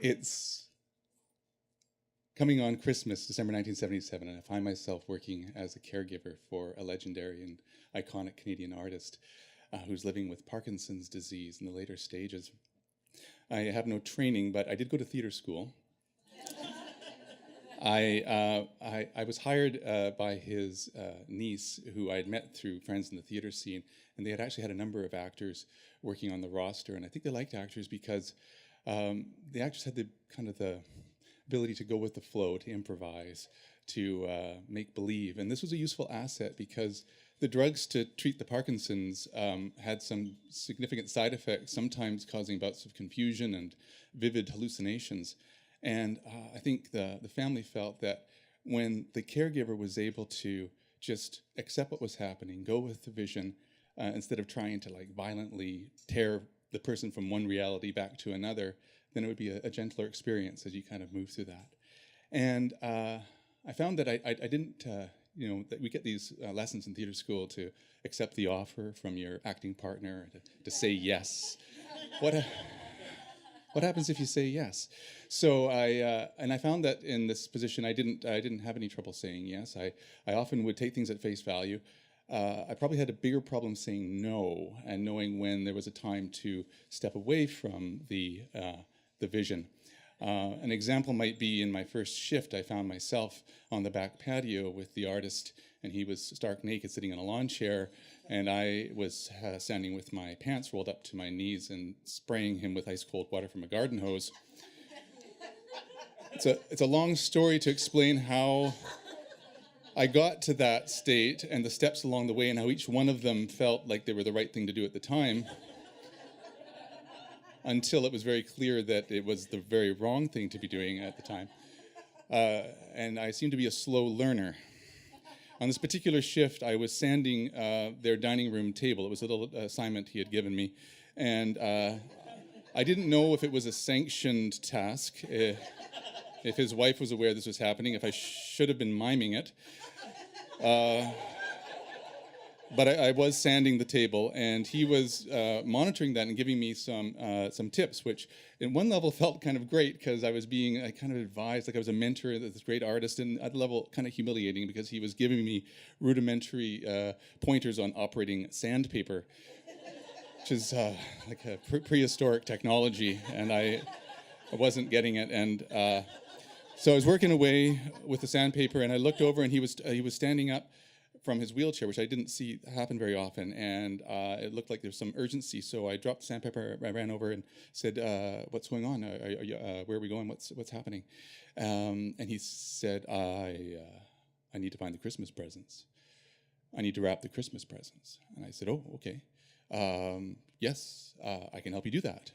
It's coming on Christmas, December 1977, and I find myself working as a caregiver for a legendary and iconic Canadian artist who's living with Parkinson's disease in the later stages. I have no training, but I did go to theater school. I was hired by his niece, who I had met through friends in the theater scene, and they had actually had a number of actors working on the roster, and I think they liked actors because the actors had the ability to go with the flow, to improvise, to make believe, and this was a useful asset because the drugs to treat the Parkinson's had some significant side effects, sometimes causing bouts of confusion and vivid hallucinations. And I think the family felt that when the caregiver was able to just accept what was happening, go with the vision, instead of trying to violently tear the person from one reality back to another, then it would be a gentler experience as you kind of move through that. And I found that I didn't, that we get these lessons in theater school to accept the offer from your acting partner, to say yes. What happens if you say yes? So I found that in this position I didn't have any trouble saying yes. I often would take things at face value. I probably had a bigger problem saying no and knowing when there was a time to step away from the vision. An example might be in my first shift, I found myself on the back patio with the artist, and he was stark naked sitting in a lawn chair, and I was standing with my pants rolled up to my knees and spraying him with ice cold water from a garden hose. It's a long story to explain how I got to that state and the steps along the way and how each one of them felt like they were the right thing to do at the time, until it was very clear that it was the very wrong thing to be doing at the time. And I seemed to be a slow learner. On this particular shift, I was sanding their dining room table. It was a little assignment he had given me. And I didn't know if it was a sanctioned task, if his wife was aware this was happening, if I should have been miming it. But I was sanding the table, and he was monitoring that and giving me some tips, which in one level felt kind of great because I was being kind of advised, like I was a mentor of this great artist, and at the level kind of humiliating because he was giving me rudimentary pointers on operating sandpaper, which is like a prehistoric technology, and I wasn't getting it. And so I was working away with the sandpaper, and I looked over, and he was standing up from his wheelchair, which I didn't see happen very often, and it looked like there was some urgency. So I dropped the sandpaper, I ran over and said, "What's going on? Where are we going? What's happening?" And he said, "I need to find the Christmas presents. I need to wrap the Christmas presents." And I said, "Oh, okay. Yes, I can help you do that.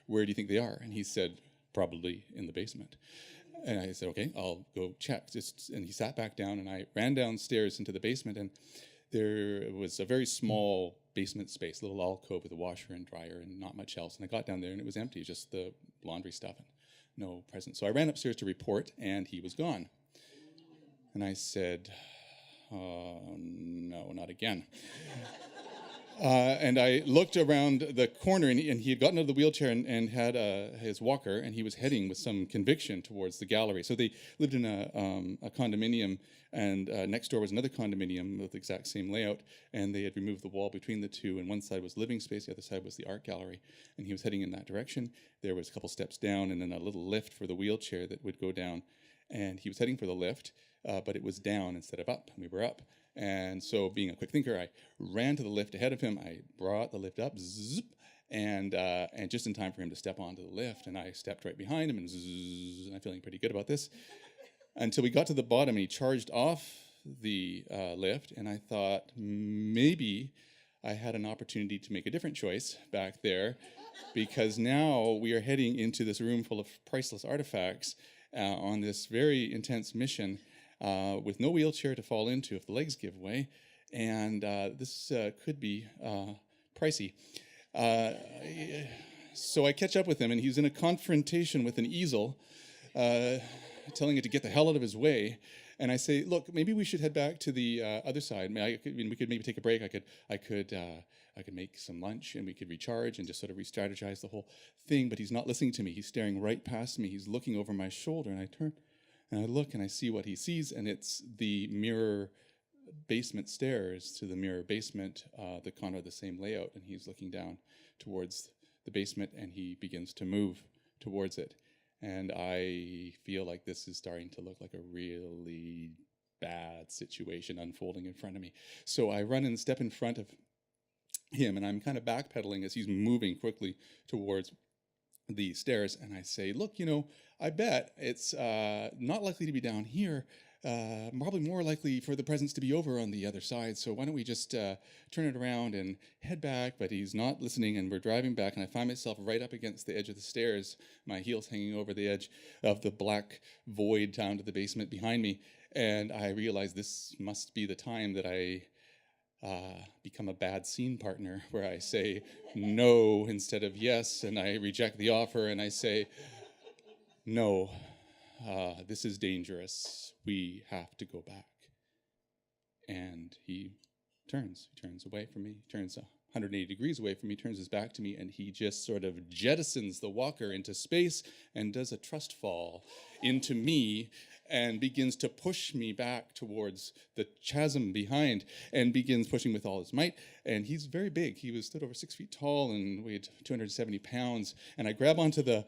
Where do you think they are?" And he said, "Probably in the basement." And I said, "Okay, I'll go check." And he sat back down, and I ran downstairs into the basement, and there was a very small basement space, a little alcove with a washer and dryer and not much else. And I got down there, and it was empty, just the laundry stuff and no presents. So I ran upstairs to report, and he was gone. And I said, "No, not again." And I looked around the corner, and he had gotten out of the wheelchair and had his walker, and he was heading with some conviction towards the gallery. So they lived in a condominium, and next door was another condominium with the exact same layout, and they had removed the wall between the two, and one side was living space, the other side was the art gallery, and he was heading in that direction. There was a couple steps down, and then a little lift for the wheelchair that would go down, and he was heading for the lift, but it was down instead of up, and we were up. And so, being a quick thinker, I ran to the lift ahead of him. I brought the lift up, zip, and just in time for him to step onto the lift. And I stepped right behind him, and zzz, and I'm feeling pretty good about this. Until we got to the bottom, and he charged off the lift. And I thought maybe I had an opportunity to make a different choice back there, because now we are heading into this room full of priceless artifacts on this very intense mission. With no wheelchair to fall into if the legs give way, and this could be pricey. So I catch up with him, and he's in a confrontation with an easel, telling it to get the hell out of his way. And I say, look, maybe we should head back to the other side. We could maybe take a break. I could make some lunch and we could recharge and just sort of re-strategize the whole thing. But he's not listening to me. He's staring right past me. He's looking over my shoulder, and I turn and I look and I see what he sees, and it's the mirror basement stairs to the mirror basement, the kind of the same layout. And he's looking down towards the basement, and he begins to move towards it. And I feel like this is starting to look like a really bad situation unfolding in front of me. So I run and step in front of him, and I'm kind of backpedaling as he's moving quickly towards the stairs. And I say, look, I bet it's not likely to be down here. Probably more likely for the presents to be over on the other side. So why don't we just turn it around and head back? But he's not listening, and we're driving back, and I find myself right up against the edge of the stairs, my heels hanging over the edge of the black void down to the basement behind me. And I realize this must be the time that I become a bad scene partner, where I say no instead of yes, and I reject the offer, and I say, no, this is dangerous. We have to go back. And he turns away from me, turns 180 degrees away from me, turns his back to me, and he just sort of jettisons the walker into space and does a trust fall into me and begins to push me back towards the chasm behind, and begins pushing with all his might. And he's very big. He stood over 6 feet tall and weighed 270 pounds. And I grab onto the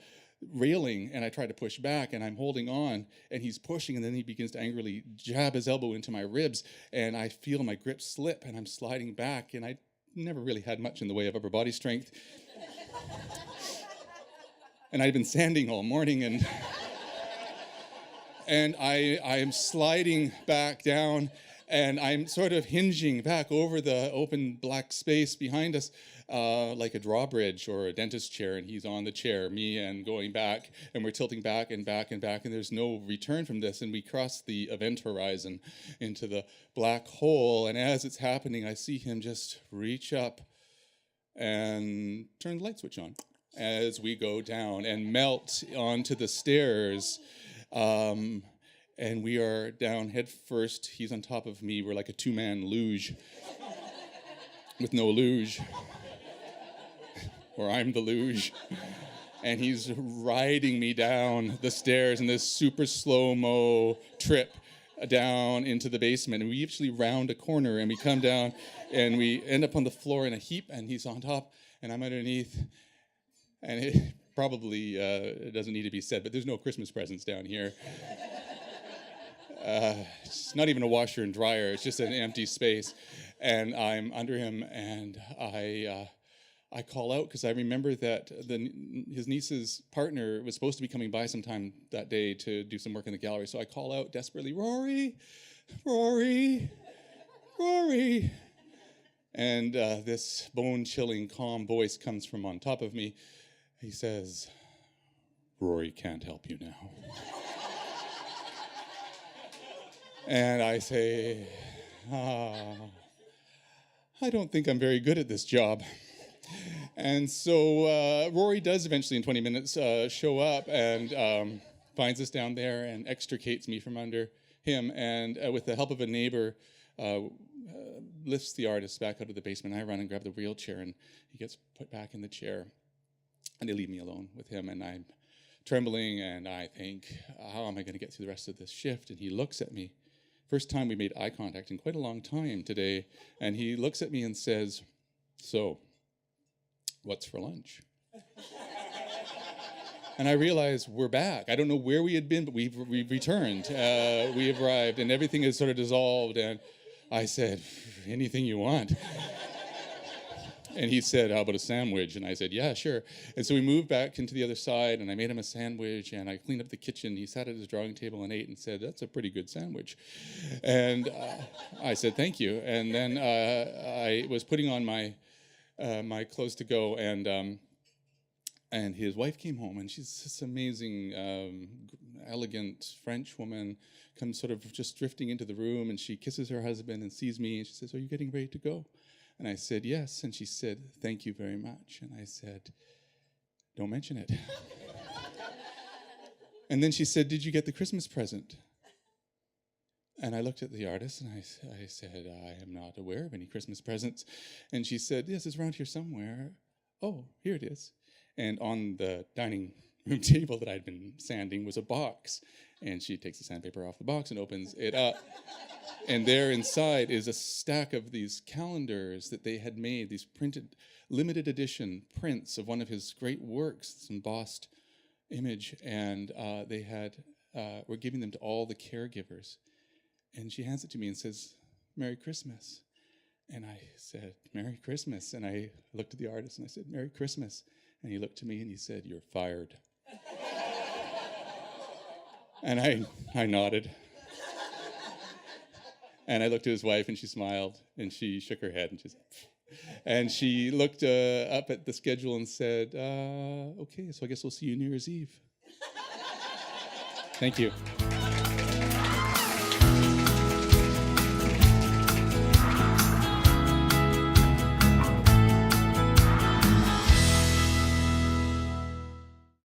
railing and I try to push back, and I'm holding on, and he's pushing, and then he begins to angrily jab his elbow into my ribs, and I feel my grip slip, and I'm sliding back, and I never really had much in the way of upper body strength. And I'd been sanding all morning, and I am sliding back down, and I'm sort of hinging back over the open black space behind us, like a drawbridge or a dentist chair, and he's on the chair, me, and going back, and we're tilting back and back and back, and there's no return from this, and we cross the event horizon into the black hole. And as it's happening, I see him just reach up and turn the light switch on as we go down and melt onto the stairs. And we are down head first. He's on top of me. We're like a two-man luge with no luge. Or I'm the luge. And he's riding me down the stairs in this super slow-mo trip down into the basement. And we actually round a corner, and we come down, and we end up on the floor in a heap, and he's on top, and I'm underneath. And it probably it doesn't need to be said, but there's no Christmas presents down here. It's not even a washer and dryer. It's just an empty space. And I'm under him, and I call out because I remember that his niece's partner was supposed to be coming by sometime that day to do some work in the gallery. So I call out desperately, Rory, Rory, Rory. And this bone-chilling, calm voice comes from on top of me. He says, Rory can't help you now. And I say, I don't think I'm very good at this job. And so Rory does eventually, in 20 minutes, show up and finds us down there and extricates me from under him. And with the help of a neighbor, lifts the artist back out of the basement. I run and grab the wheelchair, and he gets put back in the chair. And they leave me alone with him, and I'm trembling, and I think, how am I going to get through the rest of this shift? And he looks at me. First time we made eye contact in quite a long time today. And he looks at me and says, so, what's for lunch? And I realize we're back. I don't know where we had been, but we've returned. We arrived, and everything is sort of dissolved. And I said, anything you want. And he said, how about a sandwich? And I said, yeah, sure. And so we moved back into the other side, and I made him a sandwich, and I cleaned up the kitchen. He sat at his drawing table and ate and said, that's a pretty good sandwich. And I said, thank you. And then I was putting on my clothes to go, and his wife came home, and she's this amazing, elegant French woman, comes sort of just drifting into the room, and she kisses her husband and sees me, and she says, are you getting ready to go? And I said, yes. And she said, thank you very much. And I said, don't mention it. And then she said, did you get the Christmas present? And I looked at the artist and I said, I am not aware of any Christmas presents. And she said, yes, it's around here somewhere. Oh, here it is. And on the dining room table that I'd been sanding was a box. And she takes the sandpaper off the box and opens it up. And there inside is a stack of these calendars that they had made, these printed, limited edition prints of one of his great works, this embossed image. And they were giving them to all the caregivers. And she hands it to me and says, Merry Christmas. And I said, Merry Christmas. And I looked at the artist and I said, Merry Christmas. And he looked to me and he said, you're fired. And I nodded. And I looked at his wife and she smiled and she shook her head and she looked up at the schedule and said, okay, so I guess we'll see you New Year's Eve. Thank you.